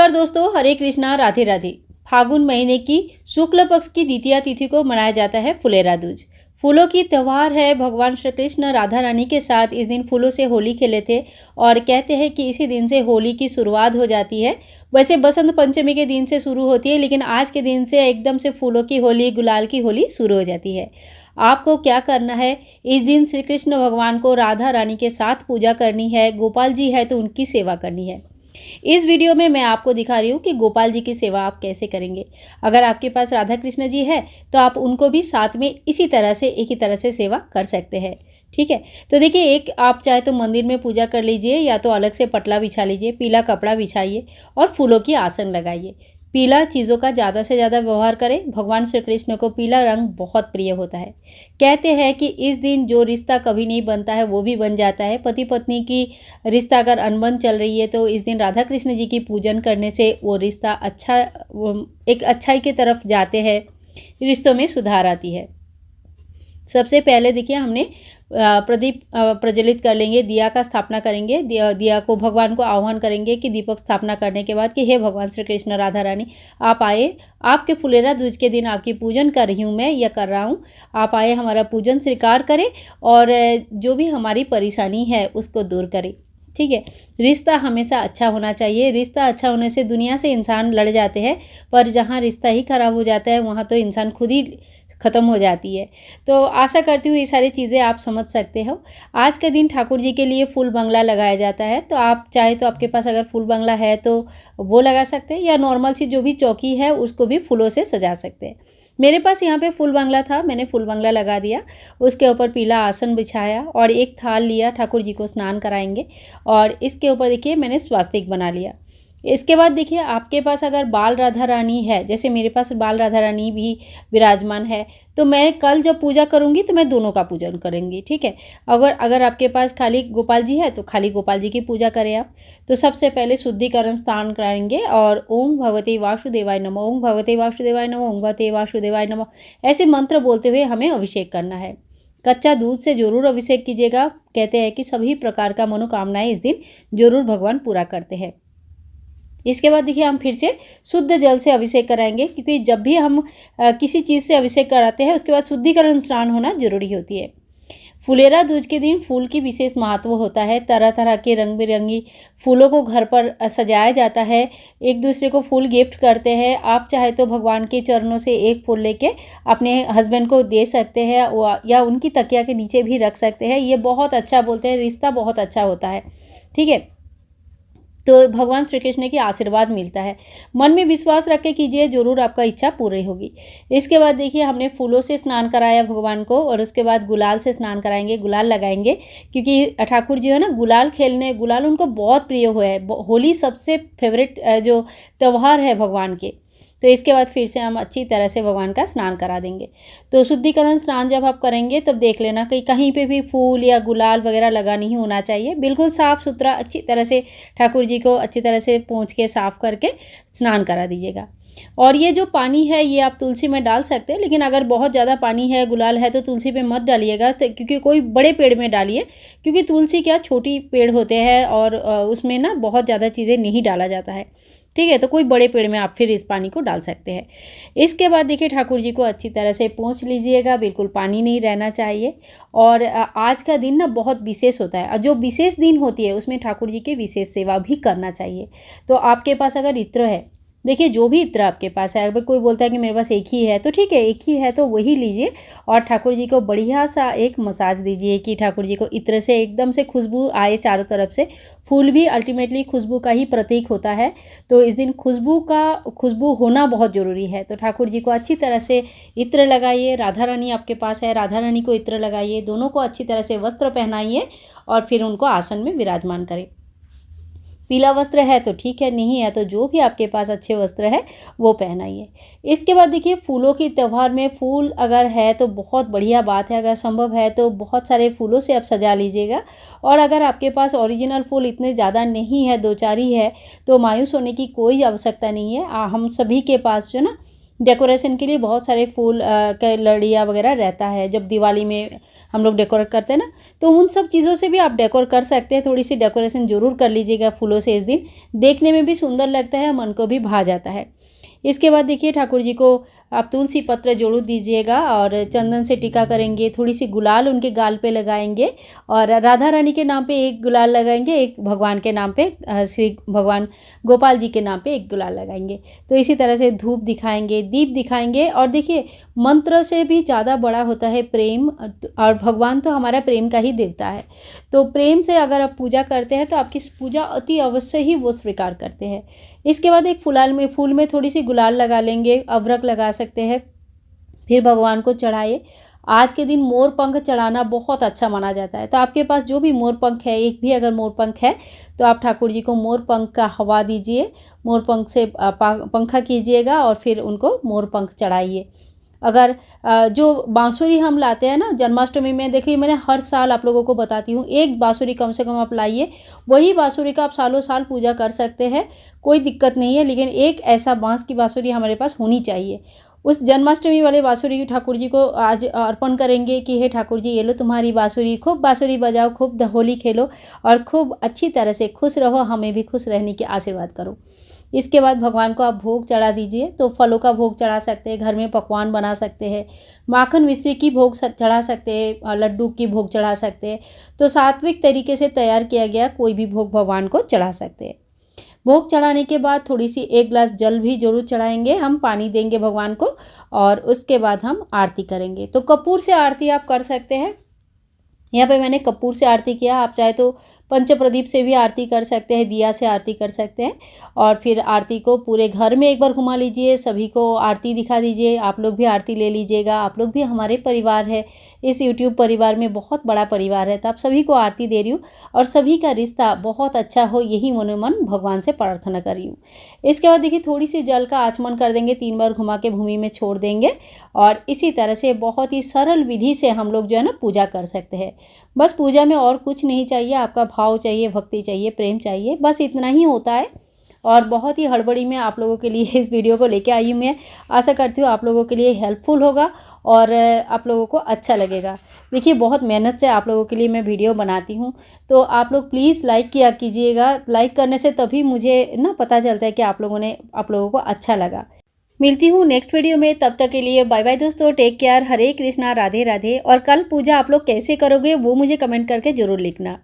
नमस्कार दोस्तों, हरे कृष्णा, राधे राधे। फागुन महीने की शुक्ल पक्ष की द्वितीया तिथि को मनाया जाता है फुलेरा दूज। फूलों की त्यौहार है। भगवान श्री कृष्ण राधा रानी के साथ इस दिन फूलों से होली खेले थे और कहते हैं कि इसी दिन से होली की शुरुआत हो जाती है। वैसे बसंत पंचमी के दिन से शुरू होती है, लेकिन आज के दिन से एकदम से फूलों की होली, गुलाल की होली शुरू हो जाती है। आपको क्या करना है, इस दिन श्री कृष्ण भगवान को राधा रानी के साथ पूजा करनी है। गोपाल जी है तो उनकी सेवा करनी है। इस वीडियो में मैं आपको दिखा रही हूँ कि गोपाल जी की सेवा आप कैसे करेंगे। अगर आपके पास राधा कृष्ण जी है तो आप उनको भी साथ में इसी तरह से, एक ही तरह से सेवा कर सकते हैं। ठीक है, तो देखिए, एक आप चाहे तो मंदिर में पूजा कर लीजिए या तो अलग से पटला बिछा लीजिए, पीला कपड़ा बिछाइए और फूलों की आसन लगाइए। पीला चीज़ों का ज़्यादा से ज़्यादा व्यवहार करें। भगवान श्री कृष्ण को पीला रंग बहुत प्रिय होता है। कहते हैं कि इस दिन जो रिश्ता कभी नहीं बनता है वो भी बन जाता है। पति पत्नी की रिश्ता अगर अनबन चल रही है तो इस दिन राधा कृष्ण जी की पूजन करने से वो रिश्ता एक अच्छाई की तरफ जाते हैं, रिश्तों में सुधार आती है। सबसे पहले देखिए, हमने प्रदीप प्रज्वलित कर लेंगे, दिया का स्थापना करेंगे। दिया को भगवान को आह्वान करेंगे कि दीपक स्थापना करने के बाद कि हे भगवान श्री कृष्ण राधा रानी, आप आए। आपके फुलेरा दूज के दिन आपकी पूजन कर रही हूँ मैं, या कर रहा हूँ। आप आए, हमारा पूजन स्वीकार करें और जो भी हमारी परेशानी है उसको दूर करें। ठीक है, रिश्ता हमेशा अच्छा होना चाहिए। रिश्ता अच्छा होने से दुनिया से इंसान लड़ जाते हैं, पर जहाँ रिश्ता ही खराब हो जाता है वहाँ तो इंसान खुद ही ख़त्म हो जाती है। तो आशा करती हूँ ये सारी चीज़ें आप समझ सकते हो। आज के दिन ठाकुर जी के लिए फूल बंगला लगाया जाता है, तो आप चाहे तो आपके पास अगर फूल बंगला है तो वो लगा सकते हैं, या नॉर्मल सी जो भी चौकी है उसको भी फूलों से सजा सकते हैं। मेरे पास यहाँ पे फूल बंगला था, मैंने फूल बंगला लगा दिया। उसके ऊपर पीला आसन बिछाया और एक थाल लिया, ठाकुर जी को स्नान कराएंगे। और इसके ऊपर देखिए मैंने स्वास्तिक बना लिया। इसके बाद देखिए, आपके पास अगर बाल राधा रानी है, जैसे मेरे पास बाल राधा रानी भी विराजमान है, तो मैं कल जब पूजा करूंगी तो मैं दोनों का पूजन करूंगी। ठीक है, अगर आपके पास खाली गोपाल जी है तो खाली गोपाल जी की पूजा करें आप। तो सबसे पहले शुद्धिकरण स्नान कराएंगे और ओम भगवते वासुदेवाय नमः, ओम भगवते वासुदेवाय नमः, ओम भगवते वासुदेवाय नमः, ऐसे मंत्र बोलते हुए हमें अभिषेक करना है। कच्चा दूध से जरूर अभिषेक कीजिएगा। कहते हैं कि सभी प्रकार का मनोकामनाएं इस दिन जरूर भगवान पूरा करते हैं। इसके बाद देखिए, हम फिर से शुद्ध जल से अभिषेक कराएंगे, क्योंकि जब भी हम किसी चीज़ से अभिषेक कराते हैं उसके बाद शुद्धिकरण स्नान होना जरूरी होती है। फुलेरा दूज के दिन फूल की विशेष महत्व होता है। तरह तरह के रंग बिरंगी फूलों को घर पर सजाया जाता है। एक दूसरे को फूल गिफ्ट करते हैं। आप चाहे तो भगवान के चरणों से एक फूल लेके अपने हस्बैंड को दे सकते हैं या उनकी तकिया के नीचे भी रख सकते हैं। ये बहुत अच्छा, बोलते हैं रिश्ता बहुत अच्छा होता है। ठीक है, तो भगवान श्री कृष्ण की आशीर्वाद मिलता है। मन में विश्वास रख के कीजिए, जरूर आपका इच्छा पूरी होगी। इसके बाद देखिए, हमने फूलों से स्नान कराया भगवान को और उसके बाद गुलाल से स्नान कराएंगे, गुलाल लगाएंगे, क्योंकि ठाकुर जी है ना, गुलाल खेलने, गुलाल उनको बहुत प्रिय हुआ है। होली सबसे फेवरेट जो त्यौहार है भगवान के। तो इसके बाद फिर से हम अच्छी तरह से भगवान का स्नान करा देंगे। तो शुद्धिकरण स्नान जब आप करेंगे तब देख लेना कि कहीं पे भी फूल या गुलाल वगैरह लगा नहीं होना चाहिए। बिल्कुल साफ़ सुथरा अच्छी तरह से ठाकुर जी को अच्छी तरह से पोंछ के साफ़ करके स्नान करा दीजिएगा। और ये जो पानी है ये आप तुलसी में डाल सकते हैं, लेकिन अगर बहुत ज़्यादा पानी है, गुलाल है, तो तुलसी पे मत डालिएगा, क्योंकि कोई बड़े पेड़ में डालिए, क्योंकि तुलसी क्या छोटी पेड़ होते हैं और उसमें ना बहुत ज़्यादा चीज़ें नहीं डाला जाता है। ठीक है, तो कोई बड़े पेड़ में आप फिर इस पानी को डाल सकते हैं। इसके बाद देखिए, ठाकुर जी को अच्छी तरह से पोंछ लीजिएगा, बिल्कुल पानी नहीं रहना चाहिए। और आज का दिन ना बहुत विशेष होता है, और जो विशेष दिन होती है उसमें ठाकुर जी की विशेष सेवा भी करना चाहिए। तो आपके पास अगर इत्र है, देखिए जो भी इत्र आपके पास है, अगर कोई बोलता है कि मेरे पास एक ही है तो ठीक है, एक ही है तो वही लीजिए और ठाकुर जी को बढ़िया सा एक मसाज दीजिए कि ठाकुर जी को इत्र से एकदम से खुशबू आए चारों तरफ से। फूल भी अल्टीमेटली खुशबू का ही प्रतीक होता है, तो इस दिन खुशबू होना बहुत ज़रूरी है। तो ठाकुर जी को अच्छी तरह से इत्र लगाइए। राधा रानी आपके पास है, राधा रानी को इत्र लगाइए, दोनों को अच्छी तरह से वस्त्र पहनाइए और फिर उनको आसन में विराजमान करें। पीला वस्त्र है तो ठीक है, नहीं है तो जो भी आपके पास अच्छे वस्त्र है वो पहनाइए। इसके बाद देखिए, फूलों के त्यौहार में फूल अगर है तो बहुत बढ़िया बात है। अगर संभव है तो बहुत सारे फूलों से आप सजा लीजिएगा। और अगर आपके पास ओरिजिनल फूल इतने ज़्यादा नहीं है, दो चार ही है, तो मायूस होने की कोई आवश्यकता नहीं है। हम सभी के पास जो ना डेकोरेशन के लिए बहुत सारे फूल के लड़ियाँ वगैरह रहता है, जब दिवाली में हम लोग डेकोरेट करते हैं ना, तो उन सब चीज़ों से भी आप डेकोर कर सकते हैं। थोड़ी सी डेकोरेशन ज़रूर कर लीजिएगा फूलों से इस दिन, देखने में भी सुंदर लगता है, मन को भी भा जाता है। इसके बाद देखिए ठाकुर जी को आप तुलसी पत्र जरूर दीजिएगा और चंदन से टीका करेंगे, थोड़ी सी गुलाल उनके गाल पे लगाएंगे और राधा रानी के नाम पे एक गुलाल लगाएंगे, एक भगवान के नाम पे श्री भगवान गोपाल जी के नाम पे एक गुलाल लगाएंगे। तो इसी तरह से धूप दिखाएंगे, दीप दिखाएंगे। और देखिए मंत्र से भी ज़्यादा बड़ा होता है प्रेम, और भगवान तो हमारा प्रेम का ही देवता है। तो प्रेम से अगर आप पूजा करते हैं तो आपकी पूजा अति अवश्य ही वो स्वीकार करते हैं। इसके बाद एक फूल में थोड़ी सी गुलाल लगा लेंगे, अभ्रक लगा सकते हैं, फिर भगवान को चढ़ाइए। आज के दिन मोर पंख चढ़ाना बहुत अच्छा माना जाता है, तो आपके पास जो भी मोर पंख है, एक भी अगर मोर पंख है तो आप ठाकुर जी को मोर पंख का हवा दीजिए, मोर पंख से पंखा कीजिएगा और फिर उनको मोर पंख चढ़ाइए। अगर जो बांसुरी हम लाते हैं ना जन्माष्टमी में, देखिए मैंने हर साल आप लोगों को बताती हूँ, एक बांसुरी कम से कम आप लाइए, वही बांसुरी का आप सालों साल पूजा कर सकते हैं, कोई दिक्कत नहीं है। लेकिन एक ऐसा बांस की बांसुरी हमारे पास होनी चाहिए। उस जन्माष्टमी वाले बांसुरी ठाकुर जी को आज अर्पण करेंगे कि हे ठाकुर जी, ये लो तुम्हारी बांसुरी, खूब बांसुरी बजाओ, खूब होली खेलो और खूब अच्छी तरह से खुश रहो, हमें भी खुश रहने की आशीर्वाद करो। इसके बाद भगवान को आप भोग चढ़ा दीजिए। तो फलों का भोग चढ़ा सकते हैं, घर में पकवान बना सकते हैं, माखन मिश्री की भोग चढ़ा सकते हैं, लड्डू की भोग चढ़ा सकते हैं। तो सात्विक तरीके से तैयार किया गया कोई भी भोग भगवान को चढ़ा सकते हैं। भोग चढ़ाने के बाद थोड़ी सी 1 गिलास जल भी जरूर चढ़ाएंगे, हम पानी देंगे भगवान को और उसके बाद हम आरती करेंगे। तो कपूर से आरती आप कर सकते हैं। यहाँ पे मैंने कपूर से आरती किया, आप चाहे तो पंच प्रदीप से भी आरती कर सकते हैं, दिया से आरती कर सकते हैं। और फिर आरती को पूरे घर में एक बार घुमा लीजिए, सभी को आरती दिखा दीजिए, आप लोग भी आरती ले लीजिएगा। आप लोग भी हमारे परिवार है, इस यूट्यूब परिवार में बहुत बड़ा परिवार है, तो आप सभी को आरती दे रही हूँ और सभी का रिश्ता बहुत अच्छा हो, यही मनोमन भगवान से प्रार्थना कर रही हूँ। इसके बाद देखिए थोड़ी सी जल का आचमन कर देंगे, 3 बार घुमा के भूमि में छोड़ देंगे और इसी तरह से बहुत ही सरल विधि से हम लोग जो है ना पूजा कर सकते हैं। बस पूजा में और कुछ नहीं चाहिए, आपका भाव चाहिए, भक्ति चाहिए, प्रेम चाहिए, बस इतना ही होता है। और बहुत ही हड़बड़ी में आप लोगों के लिए इस वीडियो को लेके आई हूँ। मैं आशा करती हूँ आप लोगों के लिए हेल्पफुल होगा और आप लोगों को अच्छा लगेगा। देखिए बहुत मेहनत से आप लोगों के लिए मैं वीडियो बनाती हूँ, तो आप लोग प्लीज़ लाइक किया कीजिएगा। लाइक करने से तभी मुझे ना पता चलता है कि आप लोगों को अच्छा लगा। मिलती हूँ नेक्स्ट वीडियो में, तब तक के लिए बाय बाय दोस्तों, टेक केयर, हरे कृष्णा, राधे राधे। और कल पूजा आप लोग कैसे करोगे वो मुझे कमेंट करके ज़रूर लिखना।